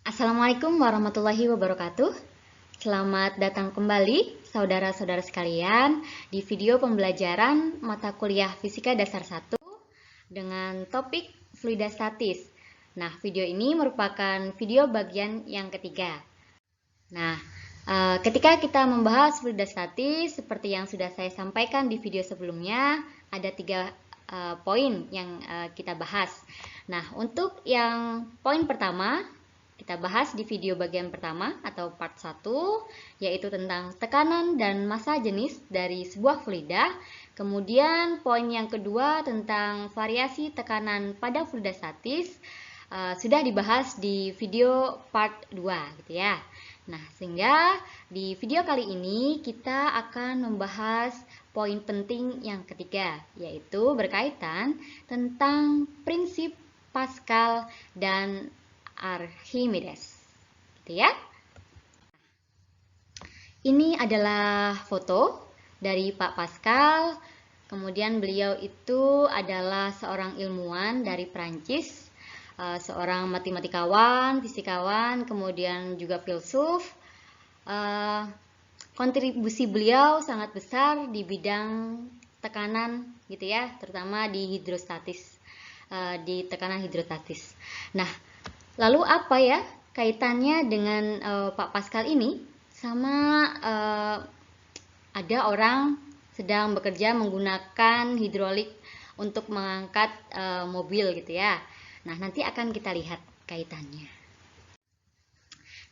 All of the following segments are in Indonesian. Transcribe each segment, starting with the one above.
Assalamualaikum warahmatullahi wabarakatuh. Selamat datang kembali saudara-saudara sekalian di video pembelajaran mata kuliah Fisika Dasar 1 dengan topik fluidastatis. Nah, video ini merupakan video bagian yang ketiga. Nah, ketika kita membahas fluidastatis, seperti yang sudah saya sampaikan di video sebelumnya, ada 3 poin yang kita bahas. Nah, untuk yang poin pertama, kita bahas di video bagian pertama atau part 1, yaitu tentang tekanan dan massa jenis dari sebuah fluida. Kemudian poin yang kedua tentang variasi tekanan pada fluidastatis sudah dibahas di video part 2 gitu ya. Nah, sehingga di video kali ini kita akan membahas poin penting yang ketiga, yaitu berkaitan tentang prinsip Pascal dan Archimedes, gitu ya. Ini adalah foto dari Pak Pascal. Kemudian beliau itu adalah seorang ilmuwan dari Prancis, seorang matematikawan, fisikawan, kemudian juga filsuf. Kontribusi beliau sangat besar di bidang tekanan, gitu ya, terutama di hidrostatis, di tekanan hidrostatis. Nah, lalu apa ya kaitannya dengan Pak Pascal ini sama ada orang sedang bekerja menggunakan hidrolik untuk mengangkat mobil gitu ya. Nah, nanti akan kita lihat kaitannya.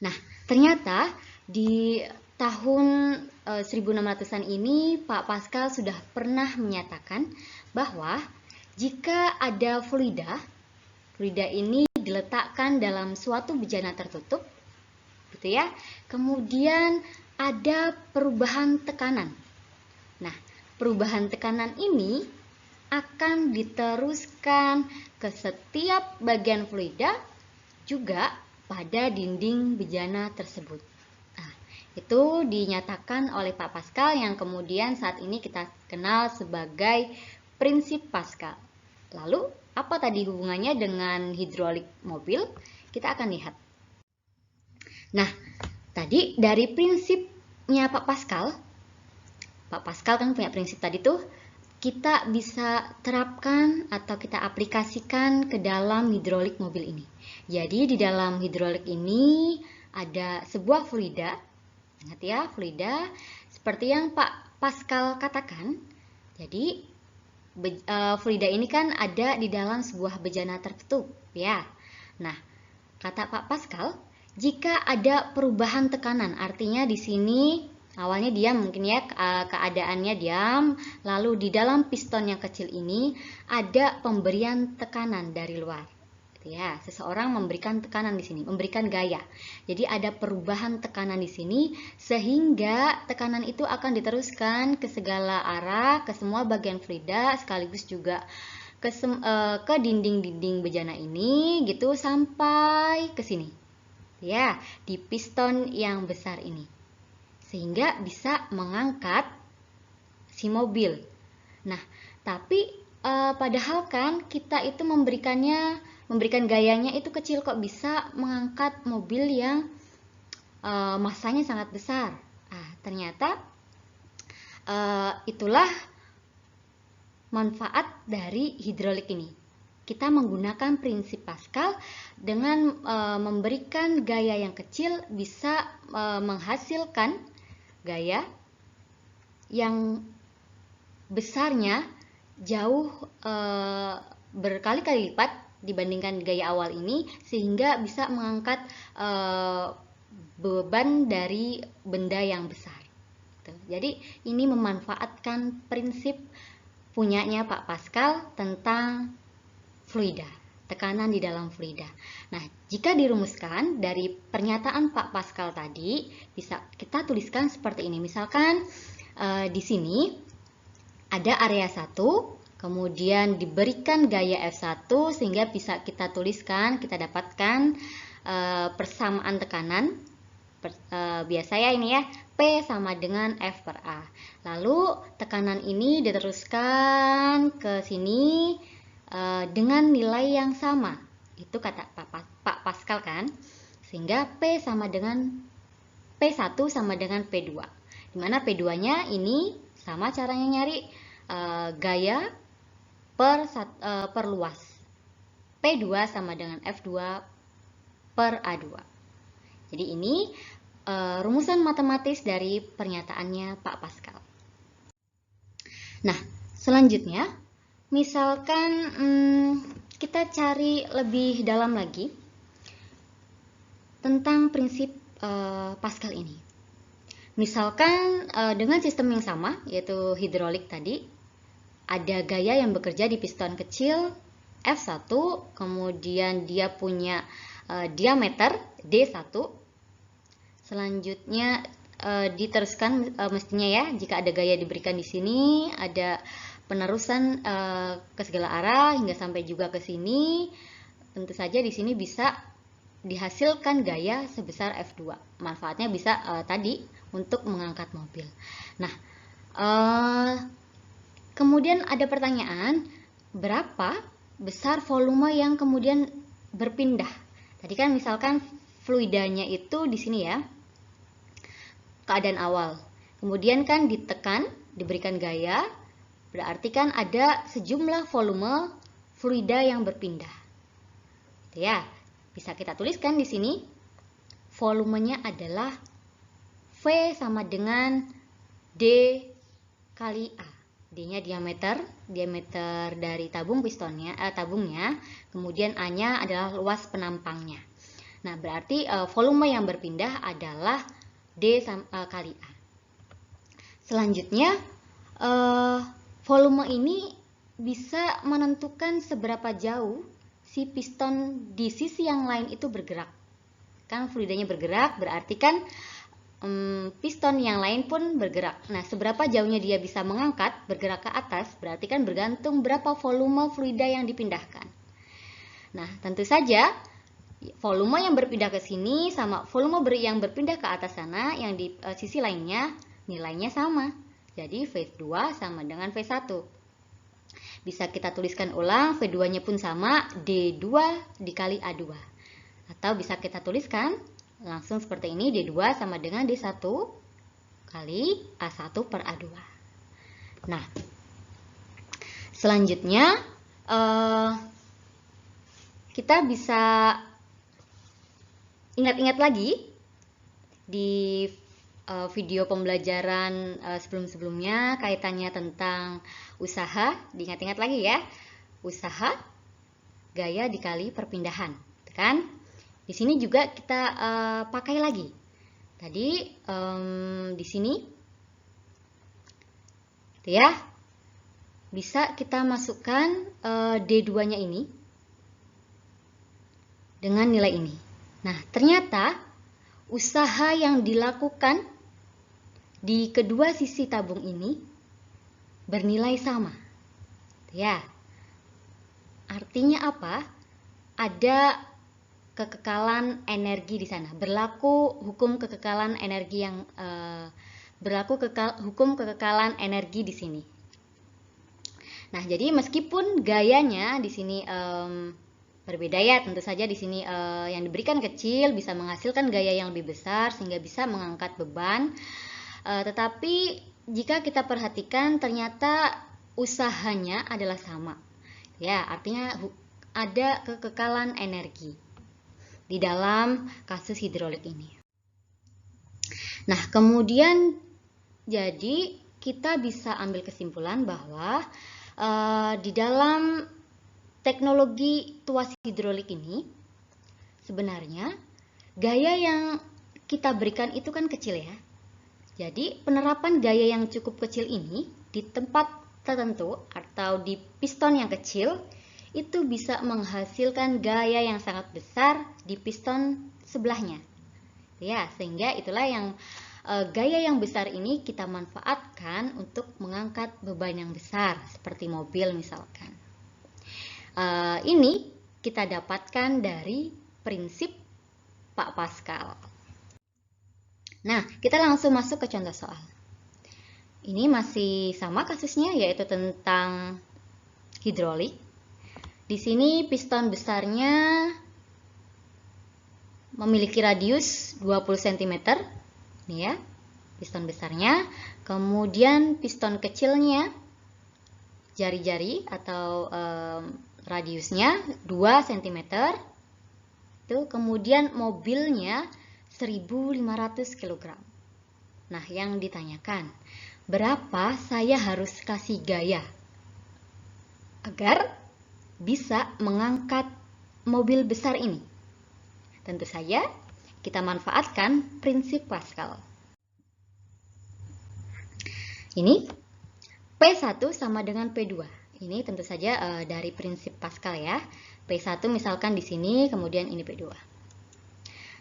Nah, ternyata di tahun 1600-an ini Pak Pascal sudah pernah menyatakan bahwa jika ada fluida ini diletakkan dalam suatu bejana tertutup, gitu ya. Kemudian ada perubahan tekanan. Nah, perubahan tekanan ini akan diteruskan ke setiap bagian fluida juga pada dinding bejana tersebut. Nah, itu dinyatakan oleh Pak Pascal yang kemudian saat ini kita kenal sebagai prinsip Pascal. Lalu, apa tadi hubungannya dengan hidrolik mobil? Kita akan lihat. Nah, tadi dari prinsipnya Pak Pascal kan punya prinsip tadi tuh, kita bisa terapkan atau kita aplikasikan ke dalam hidrolik mobil ini. Jadi di dalam hidrolik ini ada sebuah fluida, ingat ya, fluida seperti yang Pak Pascal katakan. Jadi fluida ini kan ada di dalam sebuah bejana tertutup, ya. Nah, kata Pak Pascal, jika ada perubahan tekanan, artinya di sini awalnya diam mungkin ya, keadaannya diam, lalu di dalam piston yang kecil ini ada pemberian tekanan dari luar. Ya, seseorang memberikan tekanan di sini, memberikan gaya. Jadi ada perubahan tekanan di sini sehingga tekanan itu akan diteruskan ke segala arah, ke semua bagian fluida sekaligus juga ke dinding-dinding bejana ini gitu sampai ke sini. Ya, di piston yang besar ini. Sehingga bisa mengangkat si mobil. Nah, tapi padahal kan kita itu memberikan gayanya itu kecil, kok bisa mengangkat mobil yang massanya sangat besar. Ternyata itulah manfaat dari hidrolik ini. Kita menggunakan prinsip Pascal dengan memberikan gaya yang kecil bisa menghasilkan gaya yang besarnya jauh berkali-kali lipat dibandingkan gaya awal ini, sehingga bisa mengangkat beban dari benda yang besar. Jadi ini memanfaatkan prinsip punyanya Pak Pascal tentang fluida, tekanan di dalam fluida. Nah, jika dirumuskan dari pernyataan Pak Pascal tadi, bisa kita tuliskan seperti ini. Misalkan di sini ada area 1, kemudian diberikan gaya F1 sehingga bisa kita tuliskan, kita dapatkan persamaan tekanan. Biasa ya ini ya, P sama dengan F per A. Lalu tekanan ini diteruskan ke sini dengan nilai yang sama. Itu kata Pak Pascal kan. Sehingga P1 sama dengan P2. Dimana P2-nya ini sama caranya nyari gaya per luas. P2 sama dengan F2 per A2. Jadi ini rumusan matematis dari pernyataannya Pak Pascal. Nah, selanjutnya, misalkan kita cari lebih dalam lagi tentang prinsip Pascal ini. Misalkan dengan sistem yang sama, yaitu hidrolik tadi, ada gaya yang bekerja di piston kecil F1, kemudian dia punya diameter D1. Selanjutnya diteruskan mestinya ya, jika ada gaya diberikan di sini, ada penerusan ke segala arah hingga sampai juga ke sini. Tentu saja di sini bisa dihasilkan gaya sebesar F2. Manfaatnya bisa tadi untuk mengangkat mobil. Nah, kemudian ada pertanyaan, berapa besar volume yang kemudian berpindah? Tadi kan misalkan fluidanya itu di sini ya, keadaan awal. Kemudian kan ditekan, diberikan gaya, berarti kan ada sejumlah volume fluida yang berpindah. Ya, bisa kita tuliskan di sini, volumenya adalah V sama dengan D kali A. D-nya diameter dari tabungnya, kemudian A-nya adalah luas penampangnya. Nah, berarti volume yang berpindah adalah D kali A. Selanjutnya, volume ini bisa menentukan seberapa jauh si piston di sisi yang lain itu bergerak. Kan fluidanya bergerak, berarti kan piston yang lain pun bergerak. Nah, seberapa jauhnya dia bisa mengangkat, bergerak ke atas, berarti kan bergantung berapa volume fluida yang dipindahkan. Nah, tentu saja volume yang berpindah ke sini sama volume yang berpindah ke atas sana, yang di sisi lainnya nilainya sama. Jadi V2 sama dengan V1. Bisa kita tuliskan ulang, V2-nya pun sama, D2 dikali A2. Atau bisa kita tuliskan langsung seperti ini, D2 sama dengan D1 kali A1 per A2. Nah, selanjutnya kita bisa ingat-ingat lagi di video pembelajaran sebelum-sebelumnya kaitannya tentang usaha, diingat-ingat lagi ya. Usaha gaya dikali perpindahan, kan? Di sini juga kita pakai lagi. Tadi di sini ya, bisa kita masukkan D2-nya ini dengan nilai ini. Nah, ternyata usaha yang dilakukan di kedua sisi tabung ini bernilai sama. Ya. Artinya apa? Ada kekekalan energi di sana. Berlaku hukum kekekalan energi yang hukum kekekalan energi di sini. Nah, jadi meskipun gayanya di sini berbeda ya, tentu saja di sini yang diberikan kecil bisa menghasilkan gaya yang lebih besar sehingga bisa mengangkat beban. Tetapi jika kita perhatikan ternyata usahanya adalah sama. Ya, artinya ada kekekalan energi di dalam kasus hidrolik ini. Nah, kemudian jadi kita bisa ambil kesimpulan bahwa di dalam teknologi tuas hidrolik ini sebenarnya gaya yang kita berikan itu kan kecil ya. Jadi penerapan gaya yang cukup kecil ini di tempat tertentu atau di piston yang kecil itu bisa menghasilkan gaya yang sangat besar di piston sebelahnya. Ya, sehingga itulah yang gaya yang besar ini kita manfaatkan untuk mengangkat beban yang besar seperti mobil misalkan. Ini kita dapatkan dari prinsip Pak Pascal. Nah, kita langsung masuk ke contoh soal. Ini masih sama kasusnya, yaitu tentang hidrolik. Di sini piston besarnya memiliki radius 20 cm. Nih ya, piston besarnya. Kemudian piston kecilnya, jari-jari atau radiusnya 2 cm. Itu kemudian mobilnya 1500 kg. Nah, yang ditanyakan, berapa saya harus kasih gaya agar bisa mengangkat mobil besar ini? Tentu saja kita manfaatkan prinsip Pascal. Ini P1 sama dengan P2. Ini tentu saja dari prinsip Pascal ya. P1 misalkan di sini, kemudian ini P2.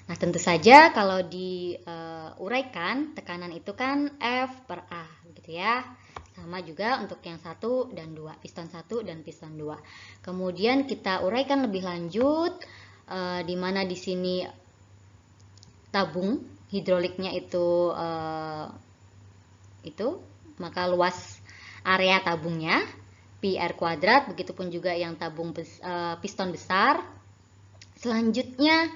Nah, tentu saja kalau diuraikan, tekanan itu kan F per A, gitu ya. Sama juga untuk yang 1 dan 2, piston 1 dan piston 2. Kemudian kita uraikan lebih lanjut, di mana di sini tabung hidroliknya itu, maka luas area tabungnya PR kuadrat, begitupun juga yang tabung piston besar. Selanjutnya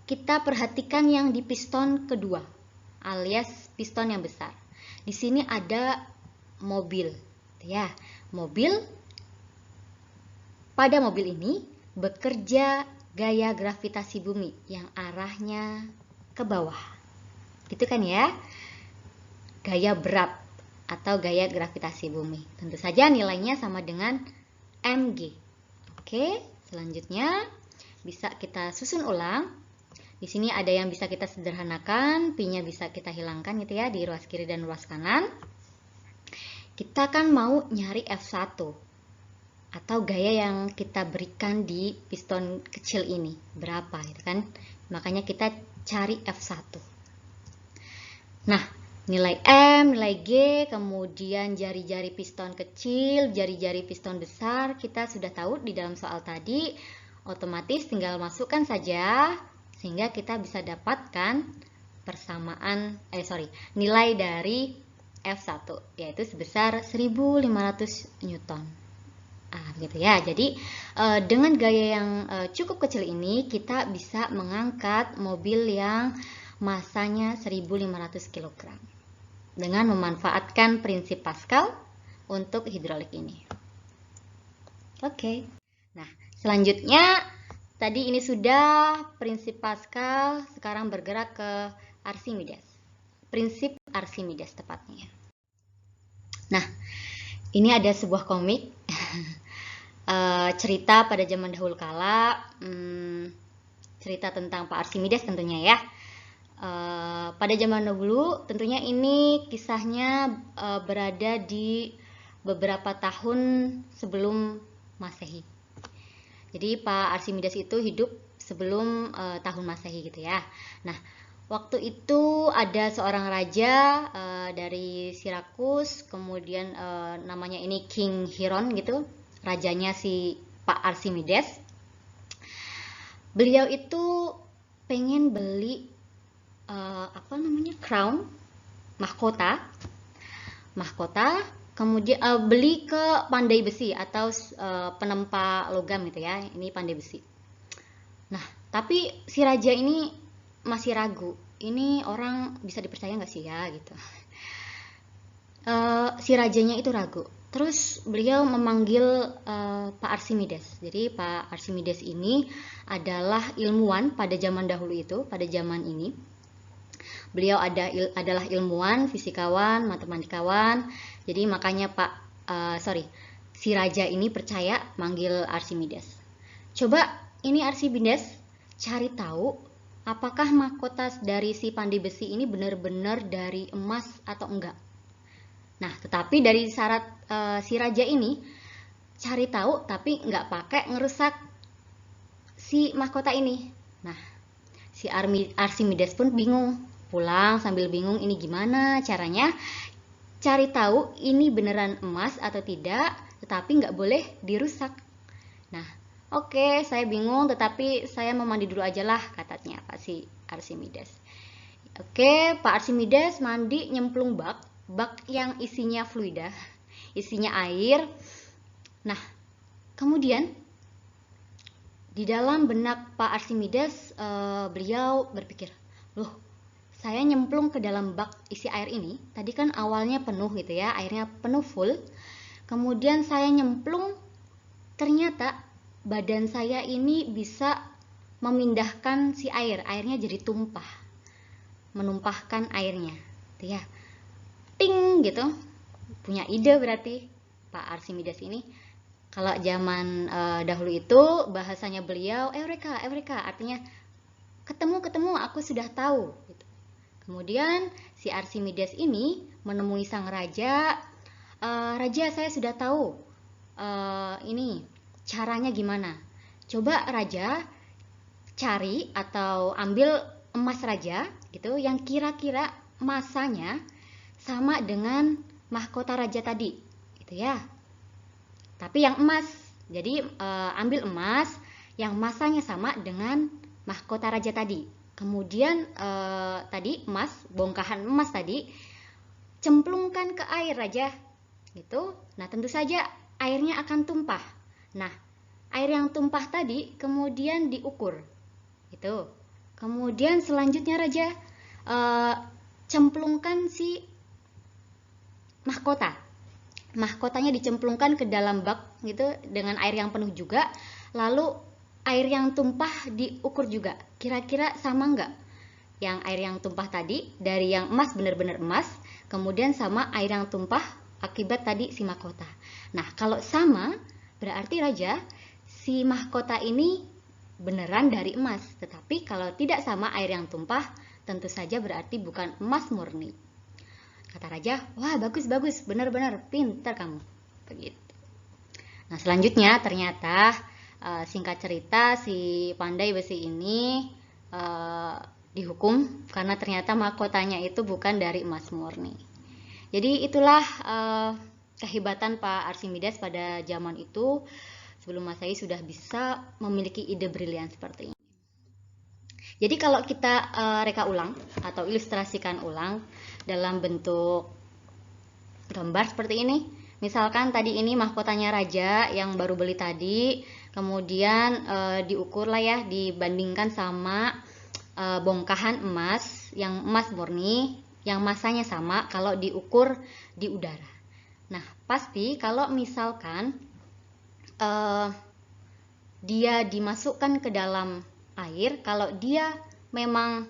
kita perhatikan yang di piston kedua, alias piston yang besar. Di sini ada mobil, ya. Pada mobil ini bekerja gaya gravitasi bumi yang arahnya ke bawah, gitu kan ya? Gaya berat atau gaya gravitasi bumi. Tentu saja nilainya sama dengan mg. Oke, selanjutnya bisa kita susun ulang. Di sini ada yang bisa kita sederhanakan, pi-nya bisa kita hilangkan gitu ya di ruas kiri dan ruas kanan. Kita kan mau nyari F1 atau gaya yang kita berikan di piston kecil ini berapa gitu kan. Makanya kita cari F1. Nah, nilai M, nilai G, kemudian jari-jari piston kecil, jari-jari piston besar, kita sudah tahu di dalam soal tadi. Otomatis tinggal masukkan saja, sehingga kita bisa dapatkan nilai dari F1, yaitu sebesar 1500 Newton. Gitu ya. Jadi, dengan gaya yang cukup kecil ini, kita bisa mengangkat mobil yang masanya 1500 kg. Dengan memanfaatkan prinsip Pascal untuk hidrolik ini. Oke. Nah, selanjutnya tadi ini sudah prinsip Pascal, sekarang bergerak ke Archimedes. Prinsip Archimedes tepatnya. Nah, ini ada sebuah komik cerita pada zaman dahulu kala, cerita tentang Pak Archimedes tentunya ya. Pada zaman dahulu tentunya ini kisahnya berada di beberapa tahun sebelum Masehi. Jadi Pak Archimedes itu hidup sebelum tahun Masehi gitu ya. Nah, waktu itu ada seorang raja dari Sirakus, kemudian namanya ini King Hiron gitu, rajanya si Pak Archimedes. Beliau itu pengen beli crown, mahkota, kemudian beli ke pandai besi atau penempa logam gitu ya. Ini pandai besi. Nah, tapi si raja ini masih ragu. Ini orang bisa dipercaya nggak sih ya gitu. Si rajanya itu ragu. Terus beliau memanggil Pak Archimedes. Jadi Pak Archimedes ini adalah ilmuwan pada zaman dahulu itu, pada zaman ini. Beliau adalah ilmuwan, fisikawan, matematikawan. Jadi makanya si raja ini percaya manggil Archimedes. Coba ini Archimedes cari tahu apakah mahkota dari si pandai besi ini benar-benar dari emas atau enggak. Nah, tetapi dari syarat si raja ini cari tahu tapi enggak pakai ngerusak si mahkota ini. Nah, si Archimedes pun bingung. Pulang sambil bingung ini gimana caranya cari tahu ini beneran emas atau tidak, tetapi nggak boleh dirusak. Nah, oke, saya bingung, tetapi saya mau mandi dulu aja lah, katanya Pak si Archimedes. Oke, Pak Archimedes mandi nyemplung bak yang isinya fluida, isinya air. Nah, kemudian Di dalam benak Pak Archimedes, beliau berpikir, loh, saya nyemplung ke dalam bak isi air ini, tadi kan awalnya penuh gitu ya, airnya penuh full, kemudian saya nyemplung, ternyata badan saya ini bisa memindahkan si airnya jadi tumpah, menumpahkan airnya, gitu ya, ting gitu, punya ide berarti Pak Archimedes ini. Kalau zaman dahulu itu bahasanya beliau Eureka, Eureka, artinya ketemu, aku sudah tahu. Gitu. Kemudian si Archimedes ini menemui sang raja, Raja, saya sudah tahu ini caranya gimana. Coba Raja cari atau ambil emas Raja, gitu, yang kira-kira masanya sama dengan mahkota Raja tadi, gitu ya. Tapi yang emas, jadi ambil emas yang masanya sama dengan mahkota raja tadi. Kemudian tadi emas, bongkahan emas tadi, cemplungkan ke air raja, gitu. Nah tentu saja airnya akan tumpah. Nah air yang tumpah tadi kemudian diukur, gitu. Kemudian selanjutnya raja cemplungkan si mahkotanya dicemplungkan ke dalam bak gitu dengan air yang penuh juga, lalu air yang tumpah diukur juga, kira-kira sama nggak yang air yang tumpah tadi dari yang emas, benar-benar emas, kemudian sama air yang tumpah akibat tadi si mahkota. Nah kalau sama berarti raja si mahkota ini beneran dari emas, tetapi kalau tidak sama air yang tumpah tentu saja berarti bukan emas murni. Kata raja, wah bagus, benar-benar pintar kamu. Begitu. Nah selanjutnya ternyata singkat cerita si pandai besi ini dihukum karena ternyata mahkotanya itu bukan dari emas murni. Jadi itulah kehebatan Pak Archimedes pada zaman itu, sebelum Masehi sudah bisa memiliki ide brilian seperti ini. Jadi kalau kita reka ulang atau ilustrasikan ulang dalam bentuk gambar seperti ini, misalkan tadi ini mahkotanya raja yang baru beli tadi, kemudian diukur lah ya, dibandingkan sama bongkahan emas yang emas murni yang masanya sama kalau diukur di udara. Nah pasti kalau misalkan dia dimasukkan ke dalam air, kalau dia memang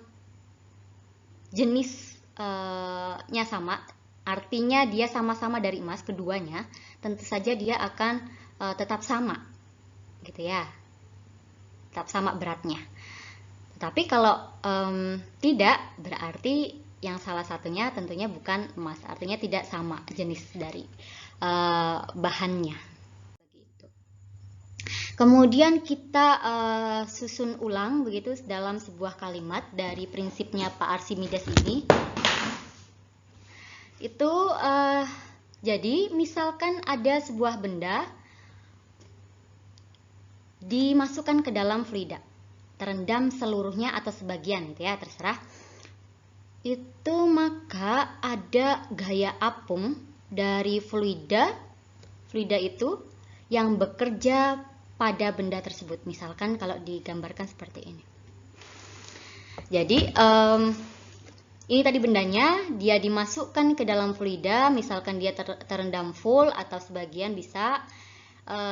jenisnya sama, artinya dia sama-sama dari emas keduanya, tentu saja dia akan tetap sama, gitu ya, tetap sama beratnya. Tetapi kalau tidak, berarti yang salah satunya tentunya bukan emas, artinya tidak sama jenis dari bahannya. Kemudian kita susun ulang begitu dalam sebuah kalimat dari prinsipnya Pak Archimedes ini. Itu jadi misalkan ada sebuah benda dimasukkan ke dalam fluida, terendam seluruhnya atau sebagian, gitu ya, terserah. Itu maka ada gaya apung dari fluida itu yang bekerja pada benda tersebut. Misalkan kalau digambarkan seperti ini. Jadi ini tadi bendanya, dia dimasukkan ke dalam fluida, misalkan dia terendam full atau sebagian bisa.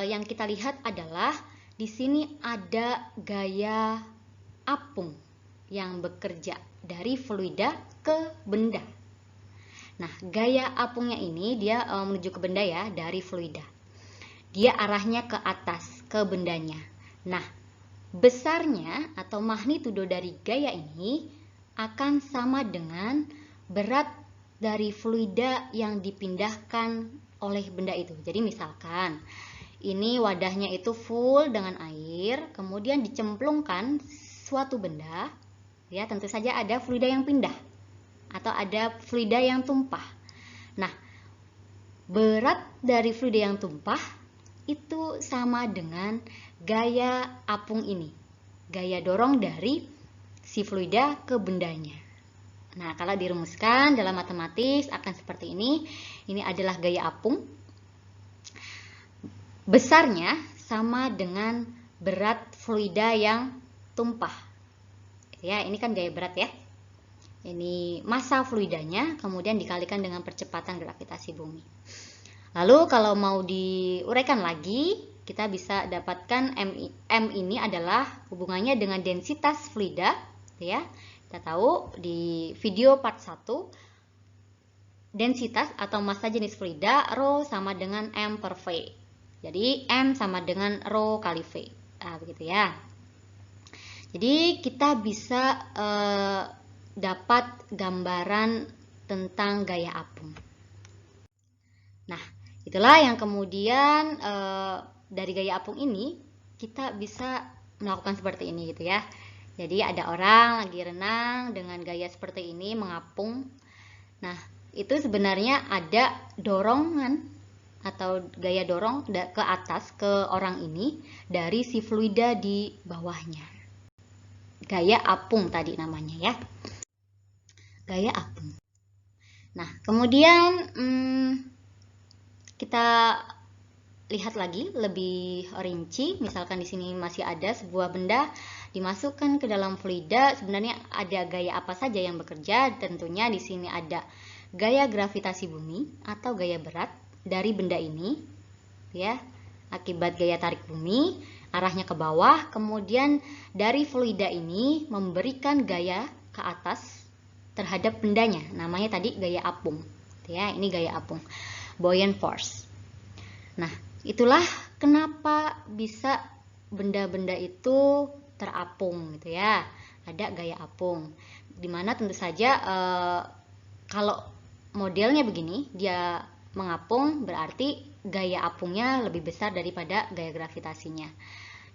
Yang kita lihat adalah di sini ada gaya apung yang bekerja dari fluida ke benda. Nah, gaya apungnya ini dia menuju ke benda ya, dari fluida. Dia arahnya ke atas, ke bendanya. Nah, besarnya atau magnitudo dari gaya ini akan sama dengan berat dari fluida yang dipindahkan oleh benda itu. Jadi misalkan ini wadahnya itu full dengan air, kemudian dicemplungkan suatu benda, ya tentu saja ada fluida yang pindah atau ada fluida yang tumpah. Nah, berat dari fluida yang tumpah itu sama dengan gaya apung ini, gaya dorong dari si fluida ke bendanya. Nah, kalau dirumuskan dalam matematis akan seperti ini. Ini adalah gaya apung. Besarnya sama dengan berat fluida yang tumpah. Ya, ini kan gaya berat ya. Ini massa fluidanya, kemudian dikalikan dengan percepatan gravitasi bumi. Lalu kalau mau diuraikan lagi, kita bisa dapatkan M ini adalah hubungannya dengan densitas fluida, ya. Kita tahu di video part 1, densitas atau massa jenis fluida Rho sama dengan M per V. Jadi M sama dengan Rho kali V. Nah, begitu ya. Jadi kita bisa dapat gambaran tentang gaya apung. Nah, itulah yang kemudian dari gaya apung ini kita bisa melakukan seperti ini gitu ya. Jadi ada orang lagi renang dengan gaya seperti ini mengapung. Nah, itu sebenarnya ada dorongan atau gaya dorong ke atas ke orang ini dari si fluida di bawahnya. Gaya apung tadi namanya ya. Gaya apung. Nah, kemudian kita lihat lagi lebih rinci. Misalkan di sini masih ada sebuah benda dimasukkan ke dalam fluida. Sebenarnya ada gaya apa saja yang bekerja? Tentunya di sini ada gaya gravitasi bumi atau gaya berat dari benda ini, ya, akibat gaya tarik bumi, arahnya ke bawah. Kemudian dari fluida ini memberikan gaya ke atas terhadap bendanya, namanya tadi gaya apung, ya. Ini gaya apung, buoyant force. Nah, itulah kenapa bisa benda-benda itu terapung, gitu ya. Ada gaya apung, dimana tentu saja kalau modelnya begini, dia mengapung, berarti gaya apungnya lebih besar daripada gaya gravitasinya.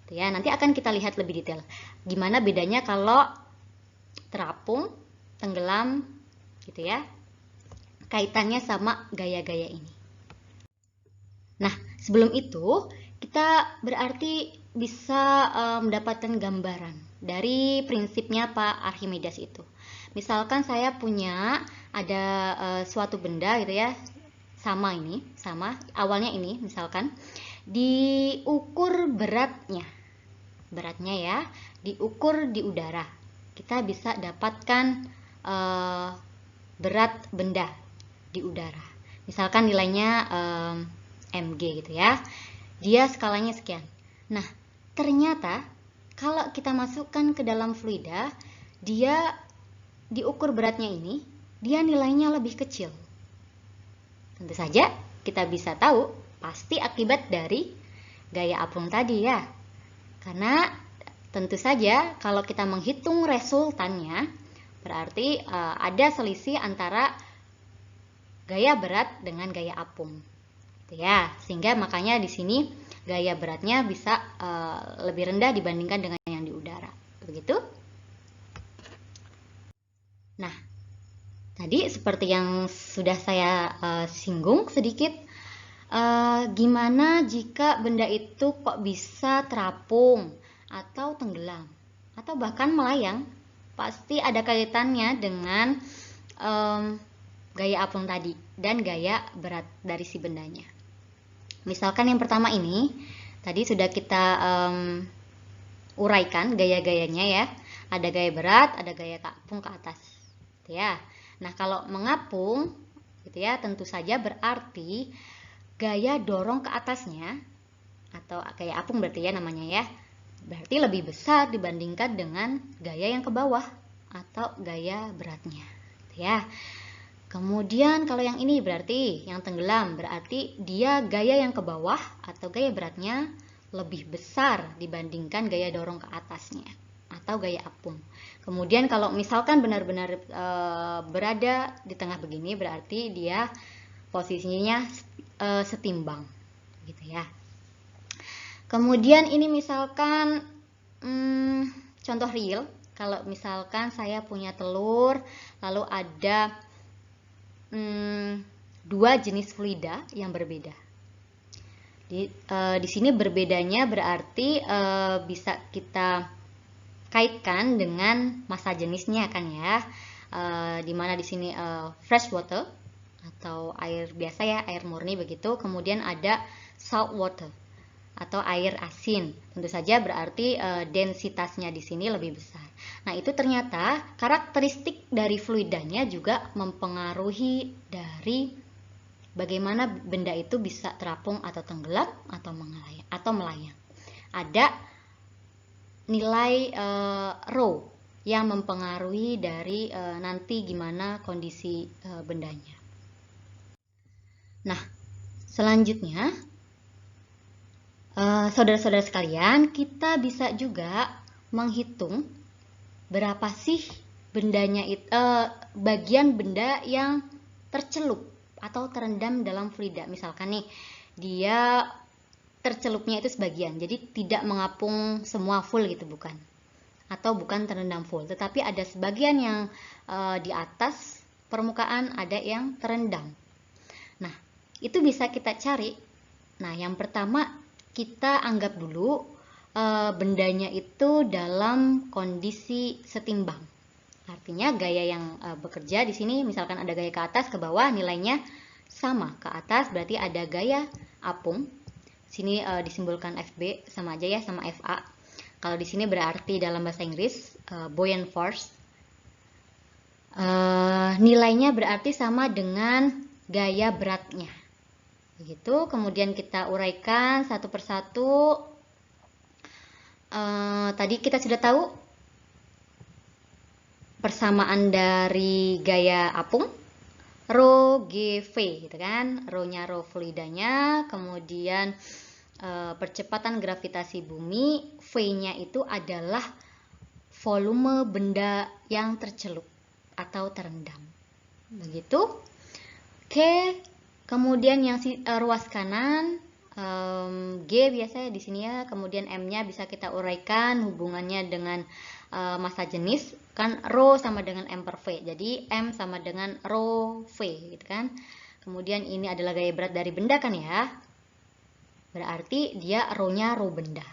Ya, nanti akan kita lihat lebih detail. Gimana bedanya kalau terapung, tenggelam, gitu ya. Kaitannya sama gaya-gaya ini. Nah, sebelum itu kita berarti bisa mendapatkan gambaran dari prinsipnya Pak Archimedes itu. Misalkan saya punya ada suatu benda gitu ya, sama awalnya ini, misalkan diukur beratnya ya, diukur di udara, kita bisa dapatkan berat benda di udara. Misalkan nilainya mg gitu ya, dia skalanya sekian. Nah, ternyata kalau kita masukkan ke dalam fluida, dia diukur beratnya ini, dia nilainya lebih kecil. Tentu saja kita bisa tahu pasti akibat dari gaya apung tadi ya. Karena tentu saja kalau kita menghitung resultannya, berarti ada selisih antara gaya berat dengan gaya apung. Ya, sehingga makanya di sini gaya beratnya bisa lebih rendah dibandingkan dengan yang di udara. Begitu? Nah, tadi seperti yang sudah saya singgung sedikit, gimana jika benda itu kok bisa terapung atau tenggelam atau bahkan melayang? Pasti ada kaitannya dengan gaya apung tadi dan gaya berat dari si bendanya. Misalkan yang pertama ini, tadi sudah kita uraikan gaya-gayanya ya. Ada gaya berat, ada gaya apung ke atas. Gitu ya. Nah, kalau mengapung, gitu ya, tentu saja berarti gaya dorong ke atasnya, atau gaya apung berarti ya namanya ya, berarti lebih besar dibandingkan dengan gaya yang ke bawah, atau gaya beratnya. Gitu ya. Kemudian kalau yang ini berarti yang tenggelam, berarti dia gaya yang ke bawah atau gaya beratnya lebih besar dibandingkan gaya dorong ke atasnya atau gaya apung. Kemudian kalau misalkan benar-benar berada di tengah begini, berarti dia posisinya setimbang gitu ya. Kemudian ini misalkan contoh real, kalau misalkan saya punya telur, lalu ada dua jenis fluida yang berbeda. Di sini berbedanya berarti bisa kita kaitkan dengan massa jenisnya kan ya. Dimana di sini fresh water atau air biasa ya, air murni begitu. Kemudian ada salt water atau air asin. Tentu saja berarti densitasnya di sini lebih besar. Nah, itu ternyata karakteristik dari fluidanya juga mempengaruhi dari bagaimana benda itu bisa terapung atau tenggelam atau melayang. Ada nilai rho yang mempengaruhi dari nanti gimana kondisi bendanya. Nah, selanjutnya, saudara-saudara sekalian, kita bisa juga menghitung berapa sih bendanya bagian benda yang tercelup atau terendam dalam fluida. Misalkan nih, dia tercelupnya itu sebagian, jadi tidak mengapung semua full gitu, bukan. Atau bukan terendam full, tetapi ada sebagian yang di atas permukaan, ada yang terendam. Nah, itu bisa kita cari. Nah, yang pertama kita anggap dulu bendanya itu dalam kondisi setimbang. Artinya gaya yang bekerja di sini, misalkan ada gaya ke atas ke bawah, nilainya sama. Ke atas berarti ada gaya apung. Sini disimbolkan FB, sama aja ya sama FA. Kalau di sini berarti dalam bahasa Inggris buoyant force. Nilainya berarti sama dengan gaya beratnya. Begitu, kemudian kita uraikan satu persatu. Tadi kita sudah tahu persamaan dari gaya apung, rho GV gitu kan, rho-nya rho fluidanya, kemudian percepatan gravitasi bumi, V-nya itu adalah volume benda yang tercelup atau terendam. Begitu. Oke, kemudian yang ruas kanan, G biasanya di sini ya, kemudian M-nya bisa kita uraikan hubungannya dengan massa jenis, kan rho sama dengan M per V, jadi M sama dengan rho V gitu kan. Kemudian ini adalah gaya berat dari benda kan ya, berarti dia rho-nya rho benda.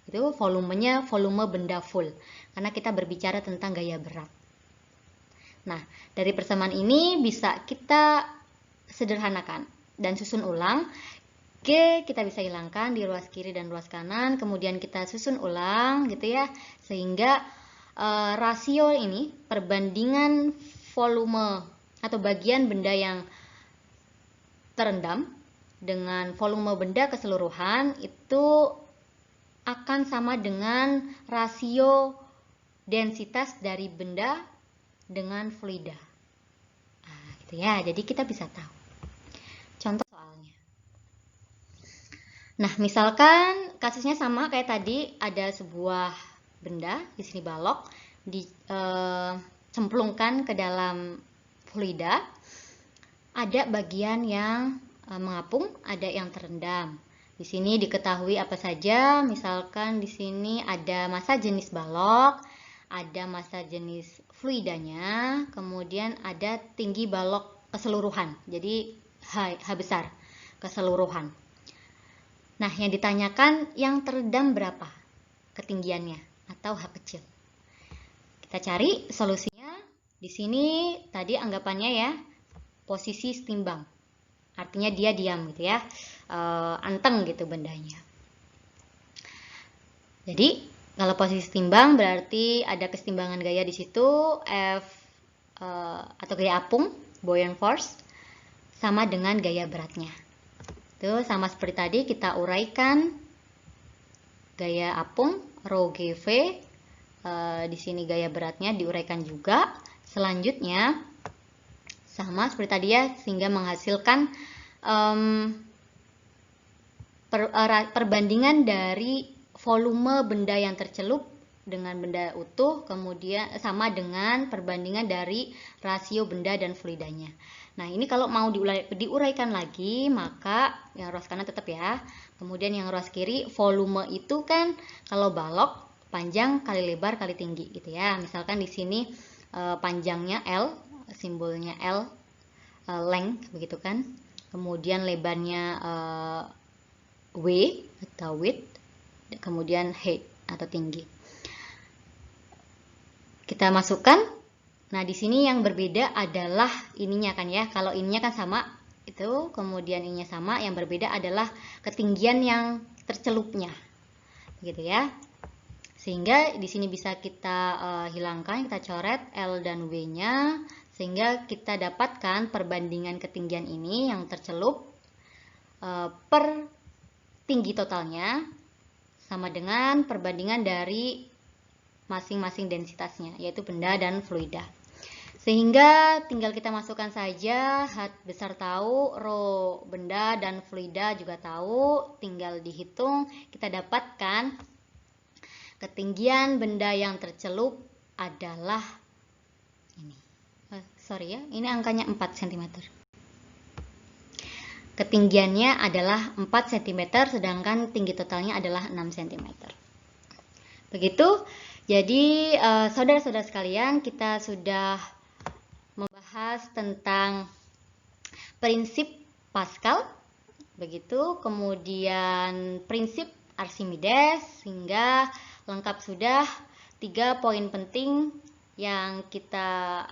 Itu volumenya volume benda full, karena kita berbicara tentang gaya berat. Nah, dari persamaan ini bisa kita sederhanakan dan susun ulang. G kita bisa hilangkan di ruas kiri dan ruas kanan, kemudian kita susun ulang gitu ya, sehingga rasio ini, perbandingan volume atau bagian benda yang terendam dengan volume benda keseluruhan itu akan sama dengan rasio densitas dari benda dengan fluida. Nah, gitu ya, jadi kita bisa tahu. Contoh soalnya. Nah, misalkan kasusnya sama kayak tadi, ada sebuah benda, di sini balok, dicemplungkan ke dalam fluida. Ada bagian yang mengapung, ada yang terendam. Di sini diketahui apa saja, misalkan di sini ada massa jenis balok, ada massa jenis fluidanya, kemudian ada tinggi balok keseluruhan, jadi H besar keseluruhan. Nah, yang ditanyakan yang terendam berapa ketinggiannya atau H kecil. Kita cari solusinya. Di sini tadi anggapannya ya, posisi setimbang. Artinya dia diam gitu ya, anteng gitu bendanya. Jadi kalau posisi setimbang berarti ada kesetimbangan gaya di situ, F atau gaya apung, buoyant force, sama dengan gaya beratnya. Itu sama seperti tadi, kita uraikan gaya apung, rho GV, di sini gaya beratnya diuraikan juga. Selanjutnya sama seperti tadi ya, sehingga menghasilkan perbandingan dari volume benda yang tercelup dengan benda utuh, kemudian sama dengan perbandingan dari rasio benda dan fluidanya. Nah, ini kalau mau diuraikan lagi, maka yang ruas kanan tetap ya. Kemudian yang ruas kiri, volume itu kan kalau balok panjang kali lebar kali tinggi gitu ya. Misalkan di sini panjangnya L, simbolnya L, length begitu kan. Kemudian lebarnya W atau width, kemudian height atau tinggi. Kita masukkan. Nah, di sini yang berbeda adalah ininya kan ya. Kalau ininya kan sama itu, kemudian ininya sama, yang berbeda adalah ketinggian yang tercelupnya, gitu ya. Sehingga di sini bisa kita hilangkan, kita coret L dan W-nya, sehingga kita dapatkan perbandingan ketinggian ini yang tercelup per tinggi totalnya sama dengan perbandingan dari masing-masing densitasnya, yaitu benda dan fluida. Sehingga tinggal kita masukkan saja, H besar tahu, rho benda dan fluida juga tahu, tinggal dihitung, kita dapatkan ketinggian benda yang tercelup adalah ini. Ini angkanya 4 cm. Ketinggiannya adalah 4 cm, sedangkan tinggi totalnya adalah 6 cm. Begitu. Jadi, saudara-saudara sekalian, kita sudah membahas tentang prinsip Pascal, begitu, kemudian prinsip Archimedes, hingga lengkap sudah 3 poin penting yang kita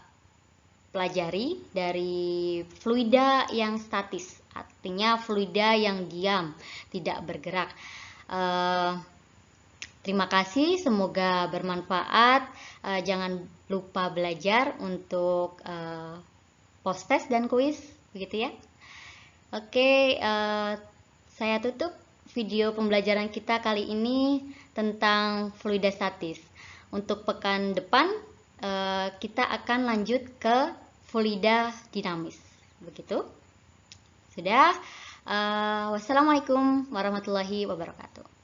pelajari dari fluida yang statis, artinya fluida yang diam, tidak bergerak. Terima kasih, semoga bermanfaat. Jangan lupa belajar untuk post-test dan kuis, begitu ya. Oke, saya tutup video pembelajaran kita kali ini tentang fluida statis. Untuk pekan depan kita akan lanjut ke fluida dinamis. Begitu. Sudah. Wassalamualaikum warahmatullahi wabarakatuh.